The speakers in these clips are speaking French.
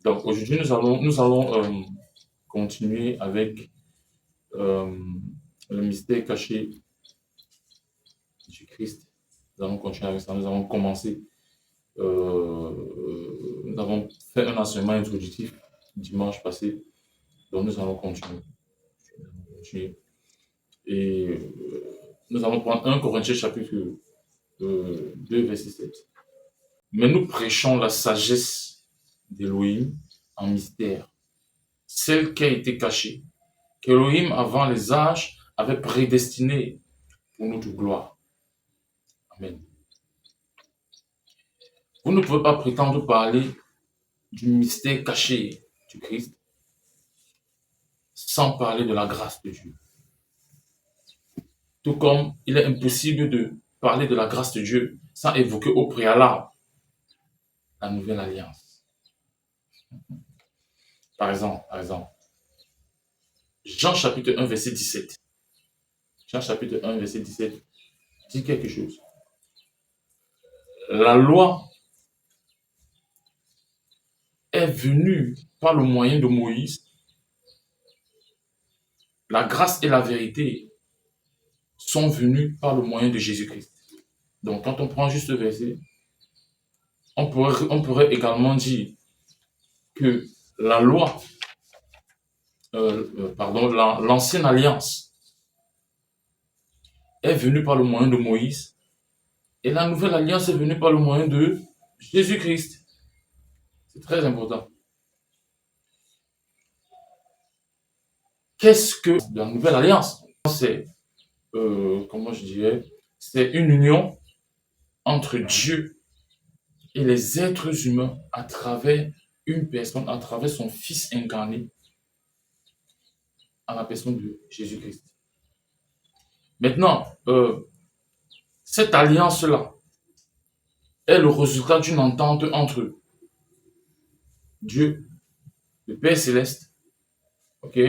Donc aujourd'hui, nous allons continuer avec euh, le mystère caché du Christ. Nous allons continuer avec ça. Nous avons commencé, nous avons fait un enseignement introductif dimanche passé. Donc nous allons continuer. Et nous allons prendre 1 Corinthiens chapitre 2, verset 7. Mais nous prêchons la sagesse d'Élohim en mystère, celle qui a été cachée, qu'Élohim, avant les âges, avait prédestinée pour notre gloire. Amen. Vous ne pouvez pas prétendre parler du mystère caché du Christ sans parler de la grâce de Dieu. Tout comme il est impossible de parler de la grâce de Dieu sans évoquer au préalable la nouvelle alliance. Par exemple, Jean chapitre 1, verset 17. Jean chapitre 1, verset 17 dit quelque chose. La loi est venue par le moyen de Moïse. La grâce et la vérité sont venues par le moyen de Jésus-Christ. Donc, quand on prend juste ce verset, on pourrait également dire que la loi, l'ancienne alliance est venue par le moyen de Moïse et la nouvelle alliance est venue par le moyen de Jésus-Christ. C'est très important. Qu'est-ce que la nouvelle alliance? C'est, comment je dirais, c'est une union entre Dieu et les êtres humains à travers une personne, à travers son Fils incarné, à la personne de Jésus-Christ. Maintenant, cette alliance-là est le résultat d'une entente entre Dieu, le Père céleste, ok,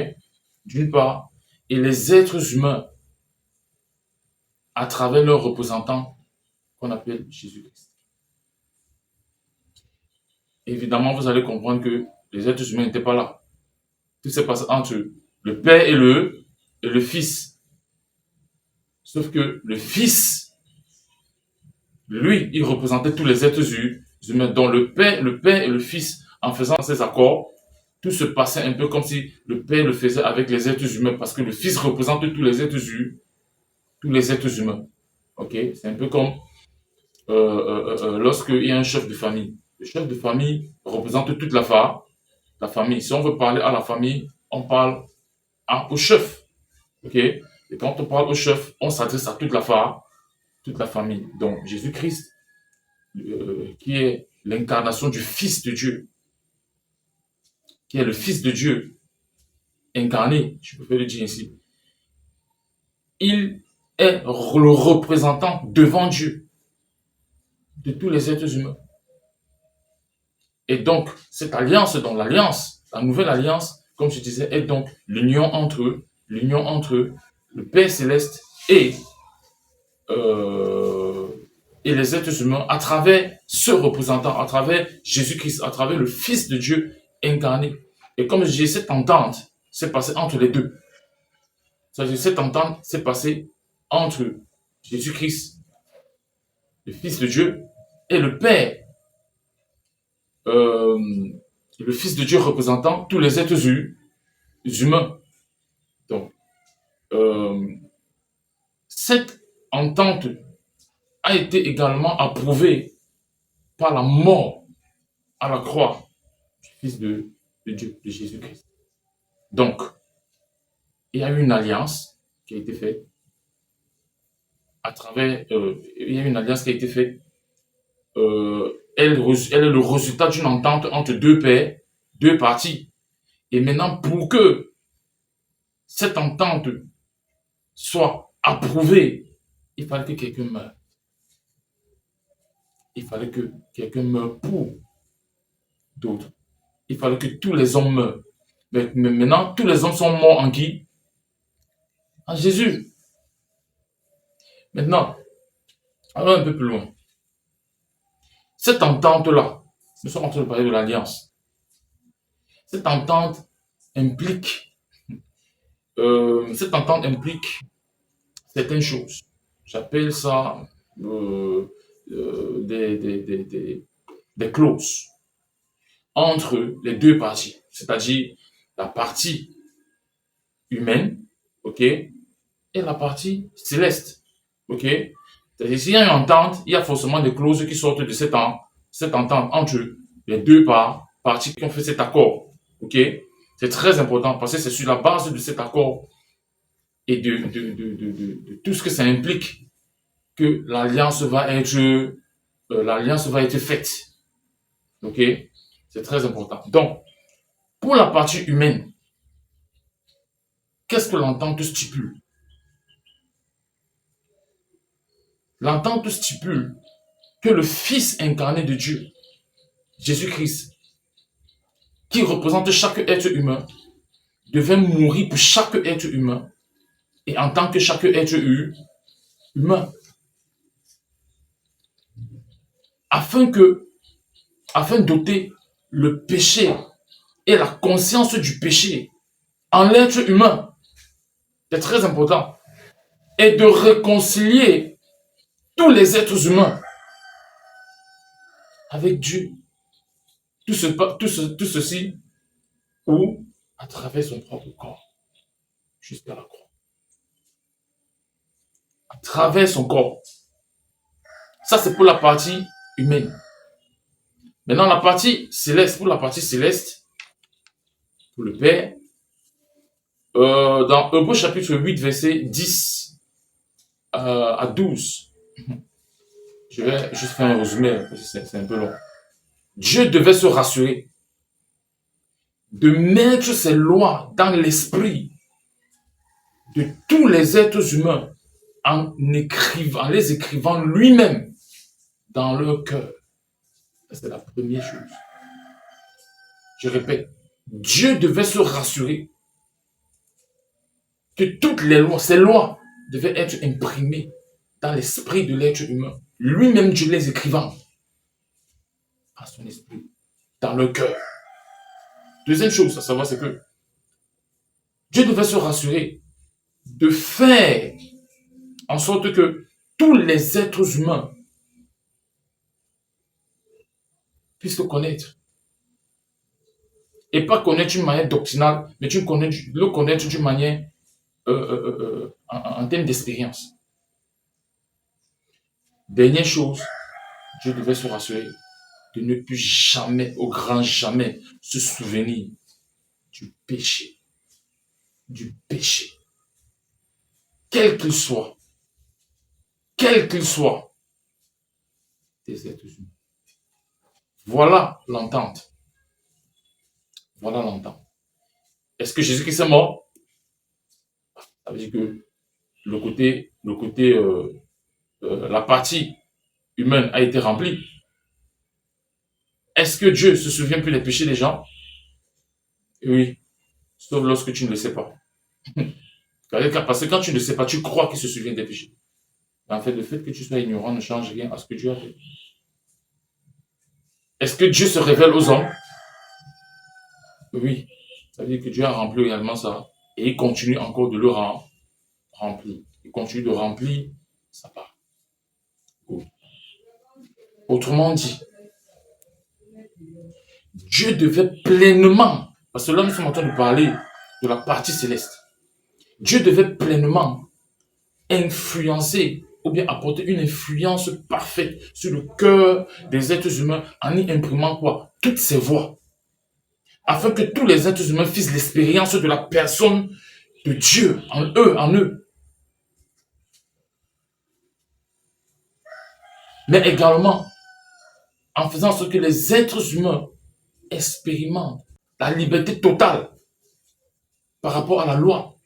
d'une part, et les êtres humains à travers leur représentant qu'on appelle Jésus-Christ. Évidemment, vous allez comprendre que les êtres humains n'étaient pas là. Tout s'est passé entre le Père et le Fils. Sauf que le Fils, lui, il représentait tous les êtres humains, dont le Père et le Fils, en faisant ces accords, tout se passait un peu comme si le Père le faisait avec les êtres humains, parce que le Fils représente tous les êtres humains. Ok, c'est un peu comme lorsqu'il y a un chef de famille. Le chef de famille représente toute la famille. Si on veut parler à la famille, on parle au chef. Ok, et quand on parle au chef, on s'adresse à toute la famille. Donc Jésus-Christ, qui est l'incarnation du Fils de Dieu, qui est le Fils de Dieu incarné, je peux le dire ainsi, il est le représentant devant Dieu de tous les êtres humains. Et donc, cette alliance, donc l'alliance, la nouvelle alliance, comme je disais, est donc l'union entre le Père céleste euh, et les êtres humains à travers ce représentant, à travers Jésus-Christ, à travers le Fils de Dieu incarné. Et comme je disais, cette entente s'est passée entre les deux. C'est-à-dire, cette entente s'est passée entre Jésus-Christ, le Fils de Dieu, et le Père, euh, le Fils de Dieu représentant tous les êtres humains. Donc, euh, cette entente a été également approuvée par la mort à la croix du Fils de Dieu, de Jésus-Christ. Donc, il y a eu une alliance qui a été faite à travers, il y a une alliance qui a été faite. Elle est le résultat d'une entente entre deux pères, deux parties. Et maintenant, pour que cette entente soit approuvée, il fallait que quelqu'un meure. Il fallait que quelqu'un meure pour d'autres. Il fallait que tous les hommes meurent. Mais maintenant, tous les hommes sont morts en qui? En Jésus. Maintenant, allons un peu plus loin. Cette entente-là, nous sommes en train de parler de l'alliance. Cette entente implique, cette entente implique certaines choses. J'appelle ça euh, des clauses entre les deux parties, c'est-à-dire la partie humaine, ok, et la partie céleste, ok. C'est-à-dire s'il y a une entente, il y a forcément des clauses qui sortent de cette entente entre les deux parties qui ont fait cet accord, ok. C'est très important parce que c'est sur la base de cet accord et de tout ce que ça implique que l'alliance va être faite. Ok? C'est très important. Donc, pour la partie humaine, qu'est-ce que l'entente stipule? L'entente stipule que le Fils incarné de Dieu, Jésus-Christ, qui représente chaque être humain, devait mourir pour chaque être humain, et en tant que chaque être humain, afin d'ôter le péché et la conscience du péché en l'être humain, c'est très important, et de réconcilier tous les êtres humains avec Dieu. Tout ceci, ou à travers son propre corps, jusqu'à la croix. À travers son corps. Ça, c'est pour la partie humaine. Maintenant, la partie céleste, pour la partie céleste, pour le Père, dans Hébreux chapitre 8, verset 10 à 12, je vais juste faire un résumé, parce que c'est un peu long. Dieu devait se rassurer de mettre ses lois dans l'esprit de tous les êtres humains en les écrivant lui-même dans leur cœur. C'est la première chose. Je répète, Dieu devait se rassurer que toutes les lois, ces lois, devaient être imprimées dans l'esprit de l'être humain. Lui-même, Dieu les écrivant à son esprit, dans le cœur. Deuxième chose à savoir, c'est que Dieu devait se rassurer de faire en sorte que tous les êtres humains puissent le connaître. Et pas connaître d'une manière doctrinale, mais le connaître d'une manière en termes d'expérience. Dernière chose, Dieu devait se rassurer de ne plus jamais, au grand jamais, se souvenir du péché. Du péché. Quel qu'il soit des êtres humains. Voilà l'entente. Voilà l'entente. Est-ce que Jésus-Christ est mort? Ça veut dire que la partie humaine a été remplie. Est-ce que Dieu se souvient plus des péchés des gens? Oui, sauf lorsque tu ne le sais pas. Parce que quand tu ne le sais pas, tu crois qu'il se souvient des péchés. En fait, le fait que tu sois ignorant ne change rien à ce que Dieu a fait. Est-ce que Dieu se révèle aux hommes? Oui. Ça veut dire que Dieu a rempli également ça. Et il continue encore de le remplir. Il continue de remplir sa part. Autrement dit, Dieu devait pleinement, parce que là nous sommes en train de parler de la partie céleste, Dieu devait pleinement influencer ou bien apporter une influence parfaite sur le cœur des êtres humains en y imprimant quoi? Toutes ses voies. Afin que tous les êtres humains fissent l'expérience de la personne de Dieu en eux. Mais également en faisant ce que les êtres humains expérimentent la liberté totale par rapport à la loi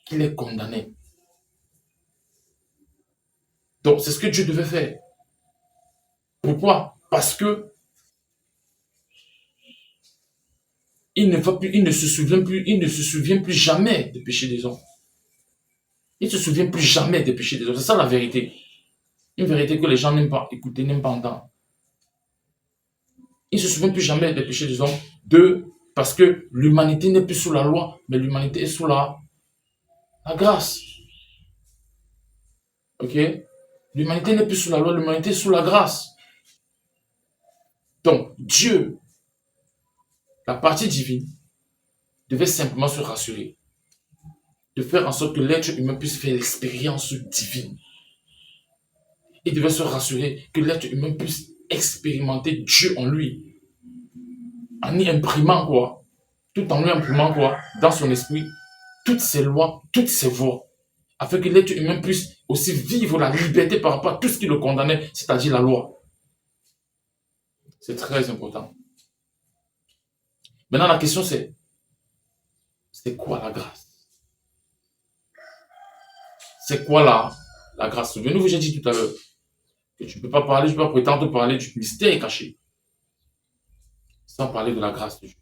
qui les condamnait. Donc, c'est ce que Dieu devait faire. Pourquoi? Parce que il ne se souvient plus jamais des péchés des hommes. Il ne se souvient plus jamais des péchés des hommes. C'est ça la vérité. Une vérité que les gens n'aiment pas écouter, n'aiment pas entendre. Il ne se souvient plus jamais des péchés des hommes. Deux, Parce que l'humanité n'est plus sous la loi, mais l'humanité est sous la grâce. Ok? L'humanité n'est plus sous la loi, l'humanité est sous la grâce. Donc, Dieu, la partie divine, devait simplement se rassurer, de faire en sorte que l'être humain puisse faire l'expérience divine. Il devait se rassurer que l'être humain puisse expérimenter Dieu en lui, en y imprimant quoi, tout en lui imprimant quoi, dans son esprit, toutes ses lois, toutes ses voies, afin que l'être humain puisse aussi vivre la liberté par rapport à tout ce qui le condamnait, c'est-à-dire la loi. C'est très important. Maintenant, la question c'est quoi la grâce? C'est quoi la grâce? Souvenez-vous, j'ai dit tout à l'heure que tu ne peux pas parler, je peux pas prétendre parler du mystère caché sans parler de la grâce de Dieu.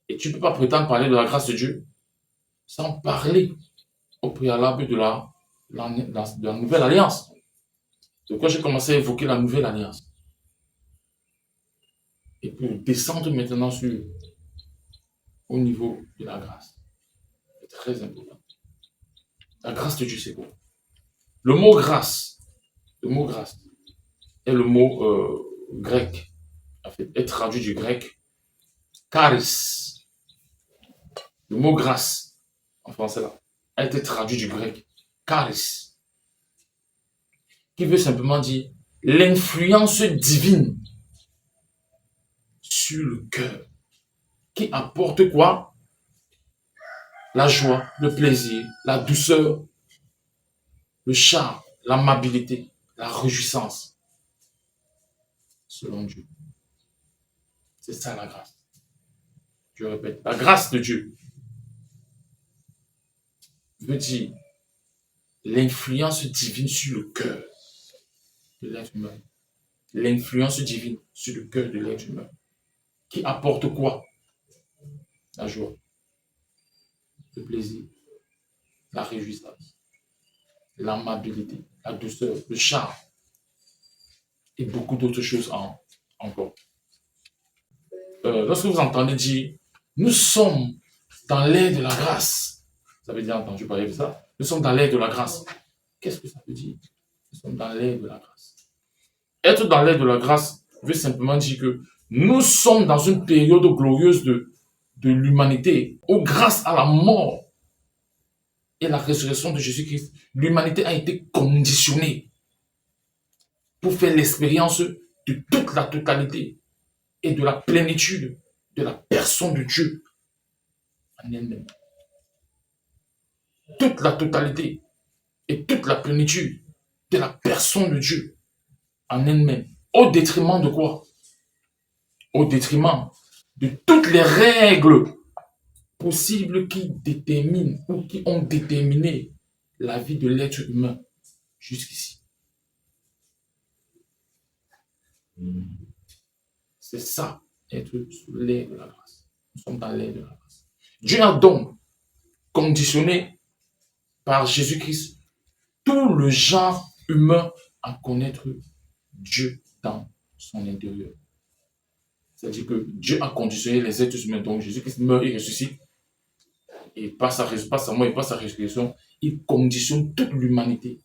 Et tu ne peux pas prétendre parler de la grâce de Dieu sans parler au préalable de la nouvelle alliance. Donc quand j'ai commencé à évoquer la nouvelle alliance, et pour descendre maintenant au niveau de la grâce, c'est très important. La grâce de Dieu, c'est quoi? Le mot grâce est le mot grec, en fait, est traduit du grec charis. Le mot grâce, en français là, a été traduit du grec charis, qui veut simplement dire l'influence divine sur le cœur, qui apporte quoi? La joie, le plaisir, la douceur, le charme, l'amabilité, la réjouissance, selon Dieu. C'est ça la grâce. Je répète, la grâce de Dieu veut dire l'influence divine sur le cœur de l'être humain. L'influence divine sur le cœur de l'être humain. Qui apporte quoi? La joie, le plaisir, la réjouissance, l'amabilité, la douceur, le charme et beaucoup d'autres choses encore. Lorsque vous entendez dire nous sommes dans l'ère de la grâce, vous avez déjà entendu parler de ça? Nous sommes dans l'ère de la grâce. Qu'est-ce que ça veut dire? Nous sommes dans l'ère de la grâce. Être dans l'ère de la grâce veut simplement dire que nous sommes dans une période glorieuse de l'humanité où grâce à la mort et la résurrection de Jésus-Christ, l'humanité a été conditionnée pour faire l'expérience de toute la totalité et de la plénitude de la personne de Dieu en elle-même. Toute la totalité et toute la plénitude de la personne de Dieu en elle-même. Au détriment de quoi? Au détriment de toutes les règles possibles qui déterminent ou qui ont déterminé la vie de l'être humain jusqu'ici. C'est ça, être sous l'ère de la grâce. Nous sommes dans l'ère de la grâce. Dieu a donc conditionné par Jésus-Christ tout le genre humain à connaître Dieu dans son intérieur. C'est-à-dire que Dieu a conditionné les êtres humains. Donc Jésus-Christ meurt et ressuscite. Et par sa mort et par sa résurrection, il conditionne toute l'humanité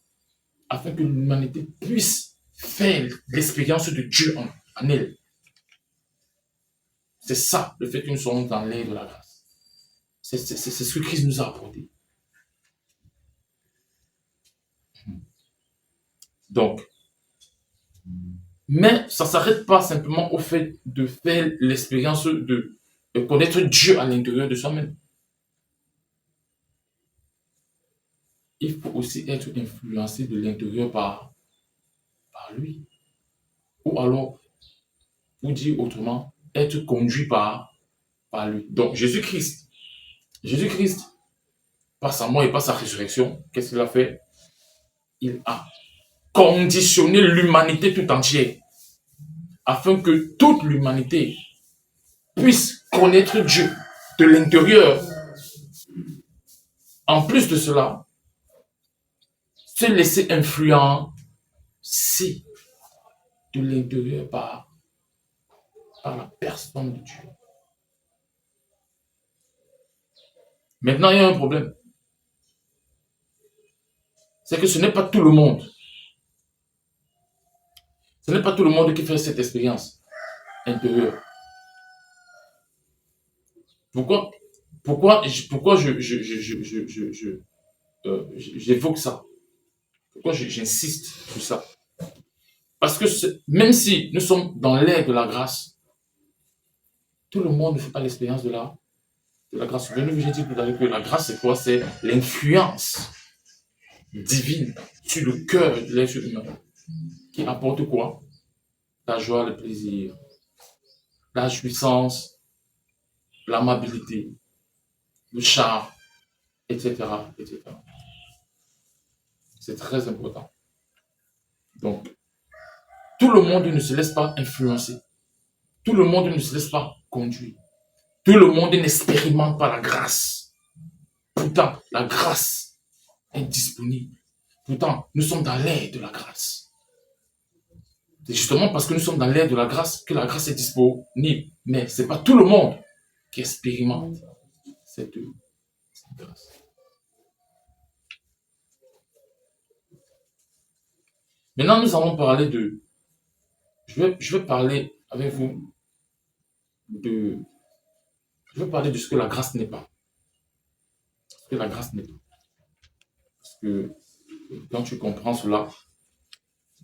afin que l'humanité puisse faire l'expérience de Dieu en elle. C'est ça, le fait que nous sommes dans l'ère de la grâce. C'est ce que Christ nous a apporté. Donc, mais ça ne s'arrête pas simplement au fait de faire l'expérience de connaître Dieu à l'intérieur de soi-même. Il faut aussi être influencé de l'intérieur par lui. Ou alors, pour dire autrement, être conduit par lui. Donc, Jésus-Christ, par sa mort et par sa résurrection, qu'est-ce qu'il a fait? Il a conditionné l'humanité tout entière afin que toute l'humanité puisse connaître Dieu de l'intérieur. En plus de cela, se laisser influencer de l'intérieur par la personne de Dieu. Maintenant, il y a un problème. C'est que ce n'est pas tout le monde. Ce n'est pas tout le monde qui fait cette expérience intérieure. Pourquoi, pourquoi j'évoque ça? Pourquoi j'insiste sur ça? Parce que même si nous sommes dans l'ère de la grâce, tout le monde ne fait pas l'expérience de la grâce. J'ai dit tout à l'heure que la grâce, c'est quoi? C'est l'influence divine sur le cœur de l'être humain qui apporte quoi? La joie, le plaisir, la jouissance, l'amabilité, le charme, etc., etc. C'est très important. Donc, tout le monde ne se laisse pas influencer. Tout le monde ne se laisse pas conduire. Tout le monde n'expérimente pas la grâce. Pourtant, la grâce est disponible. Pourtant, nous sommes dans l'ère de la grâce. C'est justement parce que nous sommes dans l'ère de la grâce que la grâce est disponible. Mais ce n'est pas tout le monde qui expérimente cette grâce. Maintenant, nous allons parler de... Je vais parler avec vous de... Je vais parler de ce que la grâce n'est pas. Ce que la grâce n'est pas. Parce que quand tu comprends cela,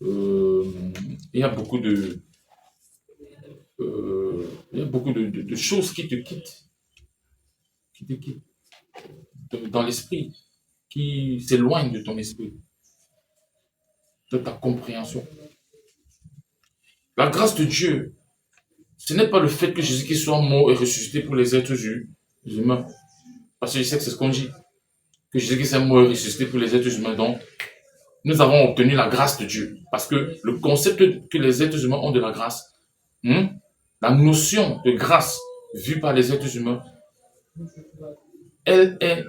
il y a beaucoup de choses qui te quittent dans l'esprit, qui s'éloignent de ton esprit, de ta compréhension. La grâce de Dieu, ce n'est pas le fait que Jésus-Christ soit mort et ressuscité pour les êtres humains. Parce que je sais que c'est ce qu'on dit. Que Jésus-Christ est mort et ressuscité pour les êtres humains. Donc, nous avons obtenu la grâce de Dieu. Parce que le concept que les êtres humains ont de la grâce, la notion de grâce vue par les êtres humains, elle est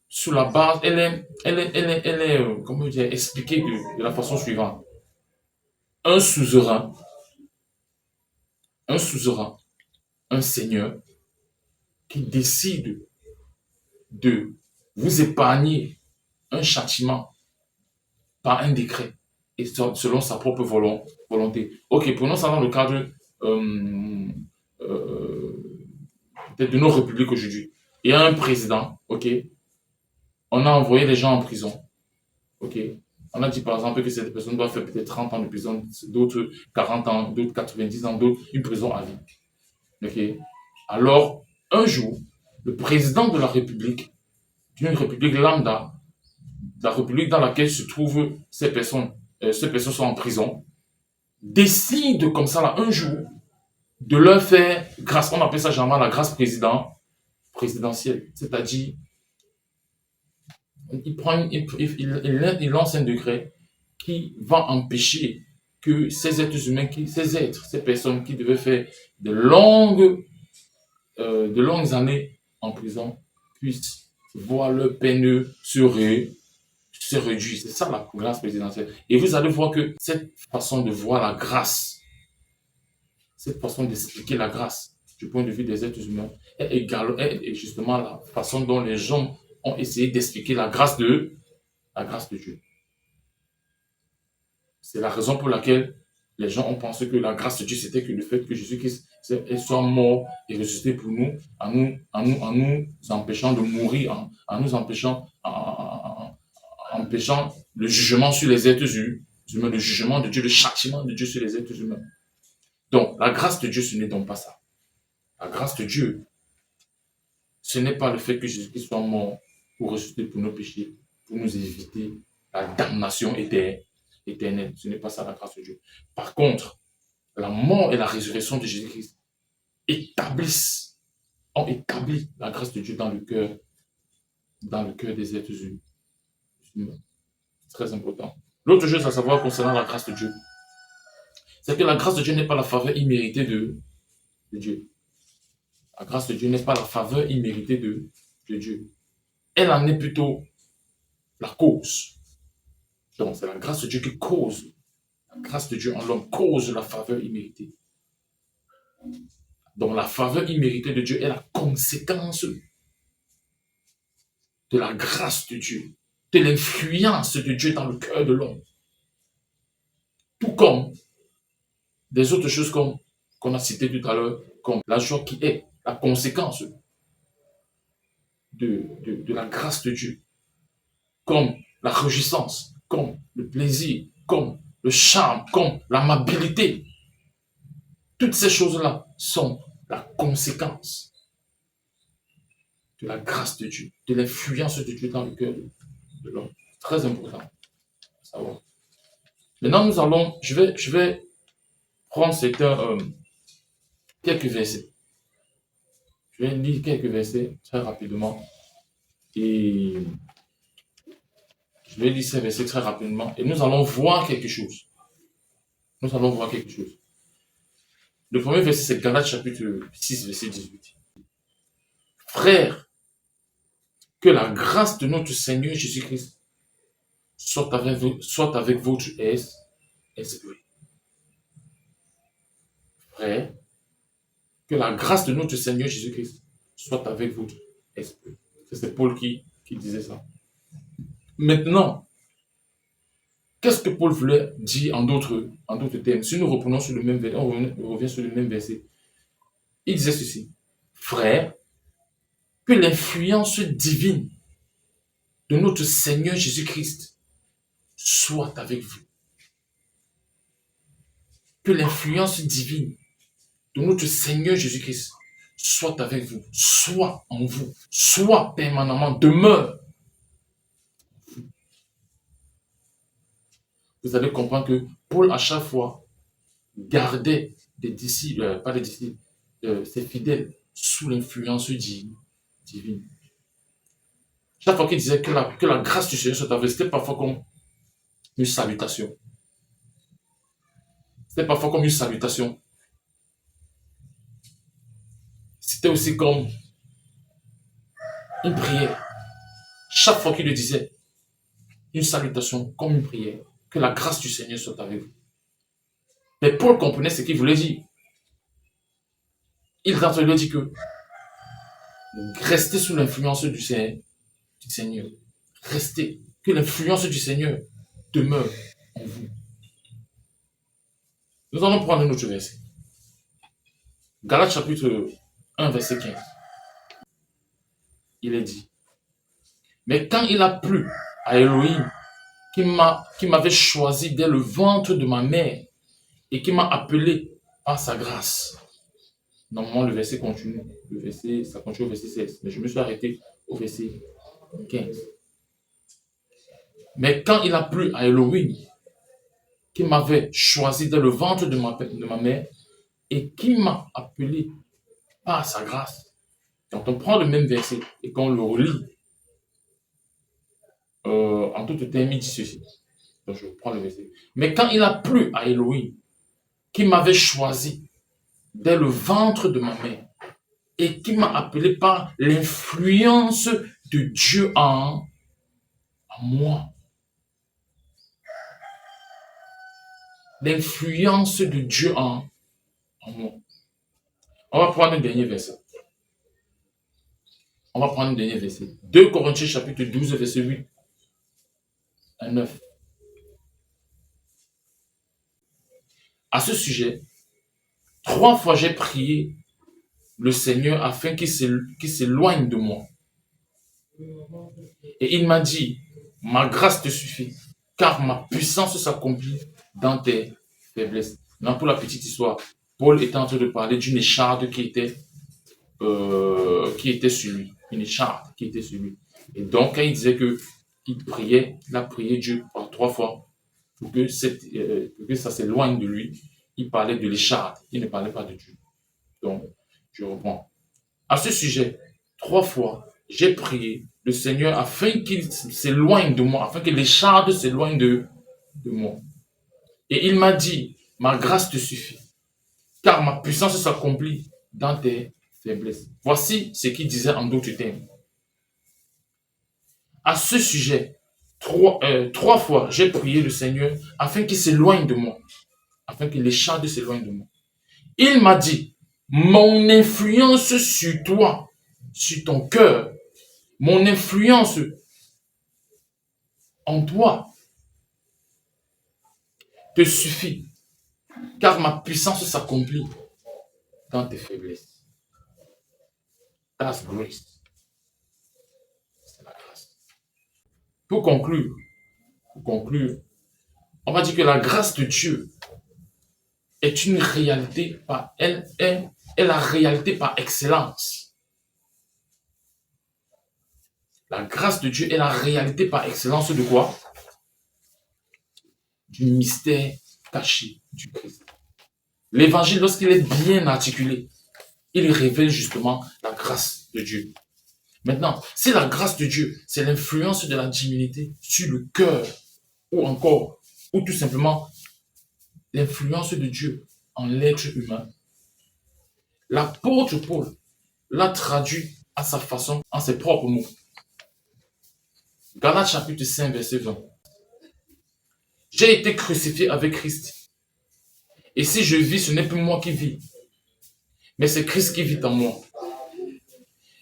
sous la base, elle est comment dire, expliquée de la façon suivante. Un suzerain, un seigneur, qui décide de vous épargner un châtiment par un décret et selon sa propre volonté. Ok, prenons ça dans le cadre peut-être de nos républiques aujourd'hui. Il y a un président, ok, on a envoyé les gens en prison, ok. On a dit par exemple que cette personne doit faire peut-être 30 ans de prison, d'autres 40 ans, d'autres 90 ans, d'autres une prison à vie. Ok. Alors, un jour, le président de la République, d'une république lambda, la république dans laquelle se trouvent ces personnes sont en prison, décide comme ça là, un jour, de leur faire grâce, on appelle ça généralement la grâce présidentielle, c'est-à-dire il lance un décret qui va empêcher que ces êtres humains, ces personnes qui devaient faire de longues années en prison puissent voir leur peine se réduire. C'est ça la grâce présidentielle. Et vous allez voir que cette façon de voir la grâce, cette façon d'expliquer la grâce du point de vue des êtres humains est justement la façon dont les gens ont essayé d'expliquer la grâce de Dieu. C'est la raison pour laquelle les gens ont pensé que la grâce de Dieu, c'était que le fait que Jésus-Christ soit mort et ressuscité pour nous, en nous empêchant de mourir, en nous empêchant le jugement sur les êtres humains, le jugement de Dieu, le châtiment de Dieu sur les êtres humains. Donc, la grâce de Dieu, ce n'est donc pas ça. La grâce de Dieu, ce n'est pas le fait que Jésus-Christ soit mort pour ressusciter pour nos péchés, pour nous éviter la damnation éternelle. Ce n'est pas ça la grâce de Dieu. Par contre, la mort et la résurrection de Jésus-Christ ont établi la grâce de Dieu dans le cœur des êtres humains. C'est très important. L'autre chose à savoir concernant la grâce de Dieu, c'est que la grâce de Dieu n'est pas la faveur imméritée de Dieu. La grâce de Dieu n'est pas la faveur imméritée de Dieu. Elle en est plutôt la cause. Donc, c'est la grâce de Dieu qui cause. La grâce de Dieu en l'homme cause la faveur imméritée. Donc, la faveur imméritée de Dieu est la conséquence de la grâce de Dieu, de l'influence de Dieu dans le cœur de l'homme. Tout comme des autres choses qu'on a citées tout à l'heure, comme la joie qui est la conséquence de la grâce de Dieu, comme la réjouissance, comme le plaisir, comme le charme, comme l'amabilité. Toutes ces choses-là sont la conséquence de la grâce de Dieu, de l'influence de Dieu dans le cœur de l'homme. Très important à savoir. Maintenant, je vais prendre quelques versets. Je vais lire quelques versets très rapidement. Et je vais lire ces versets très rapidement. Et nous allons voir quelque chose. Nous allons voir quelque chose. Le premier verset, c'est Galates chapitre 6, verset 18. Frères, que la grâce de notre Seigneur Jésus-Christ soit avec votre esprit. Frères, que la grâce de notre Seigneur Jésus-Christ soit avec votre esprit. C'est Paul qui disait ça. Maintenant, qu'est-ce que Paul voulait dire en d'autres termes? Si nous reprenons sur le même verset, on revient sur le même verset. Il disait ceci. Frères, que l'influence divine de notre Seigneur Jésus-Christ soit avec vous. Que l'influence divine de notre Seigneur Jésus-Christ soit avec vous, soit en vous, soit permanemment, demeure. Vous allez comprendre que Paul, à chaque fois, gardait des disciples, pas des disciples, ses fidèles sous l'influence divine. Chaque fois qu'il disait que la grâce du Seigneur soit avec vous, c'était parfois comme une salutation. C'était parfois comme une salutation. C'était aussi comme une prière. Chaque fois qu'il le disait, une salutation comme une prière. Que la grâce du Seigneur soit avec vous. Mais Paul comprenait ce qu'il voulait dire. Il est en train de lui dire que restez sous l'influence du Seigneur. Restez. Que l'influence du Seigneur demeure en vous. Nous allons prendre un autre verset. Galates chapitre 1, verset 15. Il est dit. Mais quand il a plu à Elohim, qui m'avait choisi dès le ventre de ma mère et qui m'a appelé par sa grâce. Normalement, le verset continue. Ça continue au verset 16. Mais je me suis arrêté au verset 15. Mais quand il a plu à Elohim, qui m'avait choisi dès le ventre de ma mère et qui m'a appelé par sa grâce. Quand on prend le même verset et qu'on le relit, en tout terme, il dit ceci. Donc je reprends le verset. Mais quand il a plu à Elohim, qui m'avait choisi dès le ventre de ma mère et qui m'a appelé par l'influence de Dieu en moi. L'influence de Dieu en moi. On va prendre un dernier verset. 2 Corinthiens chapitre 12, verset 8 à 9. À ce sujet, 3 fois j'ai prié le Seigneur afin qu'il s'éloigne de moi. Et il m'a dit, ma grâce te suffit, car ma puissance s'accomplit dans tes faiblesses. Maintenant, pour la petite histoire, Paul était en train de parler d'une écharde qui était sur lui. Une écharde qui était sur lui. Et donc, quand il disait il a prié Dieu par 3 fois pour que ça s'éloigne de lui, il parlait de l'écharde, il ne parlait pas de Dieu. Donc, je reprends. À ce sujet, 3 fois, j'ai prié le Seigneur afin qu'il s'éloigne de moi, afin que l'écharde s'éloigne de moi. Et il m'a dit, ma grâce te suffit, car ma puissance s'accomplit dans tes faiblesses. Voici ce qu'il disait en d'autres termes. À ce sujet, 3 fois, j'ai prié le Seigneur afin qu'il s'éloigne de moi, afin que l'écharde s'éloigne de moi. Il m'a dit, mon influence sur toi, sur ton cœur, Mon influence en toi te suffit, car ma puissance s'accomplit dans tes faiblesses. That's grace. C'est la grâce. Pour conclure, on va dire que la grâce de Dieu est une réalité est la réalité par excellence. La grâce de Dieu est la réalité par excellence de quoi? Du mystère caché du Christ. L'évangile, lorsqu'il est bien articulé, il révèle justement la grâce de Dieu. Maintenant, si la grâce de Dieu, c'est l'influence de la divinité sur le cœur, ou tout simplement l'influence de Dieu en l'être humain, l'apôtre Paul l'a traduit à sa façon, en ses propres mots. Galates chapitre 5, verset 20. J'ai été crucifié avec Christ. Et si je vis, ce n'est plus moi qui vis, mais c'est Christ qui vit en moi.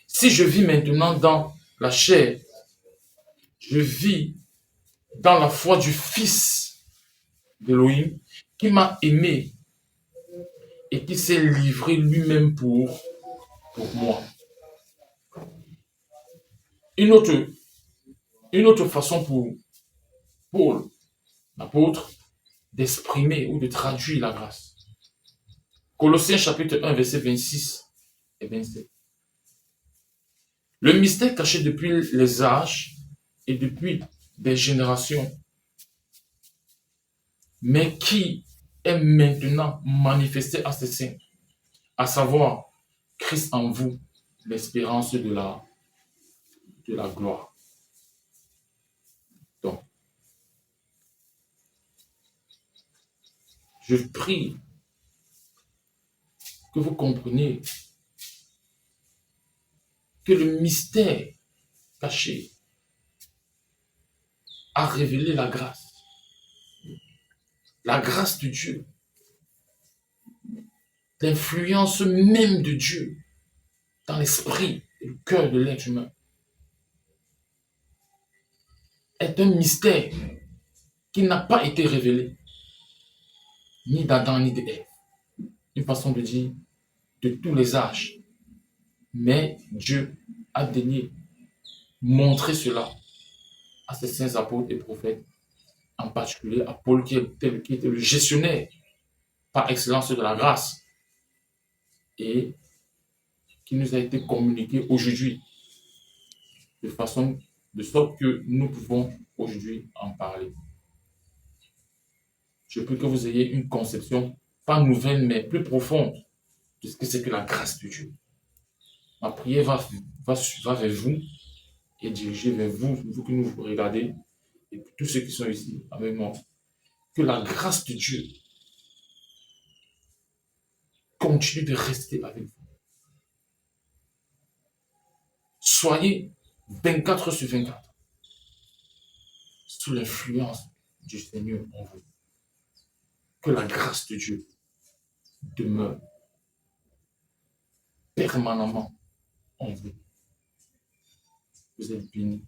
Si je vis maintenant dans la chair, je vis dans la foi du Fils d'Élohim qui m'a aimé et qui s'est livré lui-même pour moi. Une autre façon pour Paul, l'apôtre, d'exprimer ou de traduire la grâce. Colossiens chapitre 1, verset 26 et 27. Le mystère caché depuis les âges et depuis des générations, mais qui est maintenant manifesté à ses saints, à savoir Christ en vous, l'espérance de la gloire. Donc, je prie que vous compreniez que le mystère caché a révélé la grâce de Dieu, l'influence même de Dieu dans l'esprit et le cœur de l'être humain est un mystère qui n'a pas été révélé ni d'Adam ni d'Ève. Une façon de dire de tous les âges. Mais Dieu a daigné montrer cela à ses saints apôtres et prophètes, en particulier à Paul qui était le gestionnaire par excellence de la grâce et qui nous a été communiqué aujourd'hui de sorte que nous pouvons aujourd'hui en parler. Je prie que vous ayez une conception, pas nouvelle, mais plus profonde de ce que c'est que la grâce de Dieu. Ma prière va vers vous et dirigée vers vous, vous qui nous regardez, et tous ceux qui sont ici avec moi. Que la grâce de Dieu continue de rester avec vous. Soyez 24 sur 24 sous l'influence du Seigneur en vous. Que la grâce de Dieu demeure permanemment en vous. Vous êtes bénis.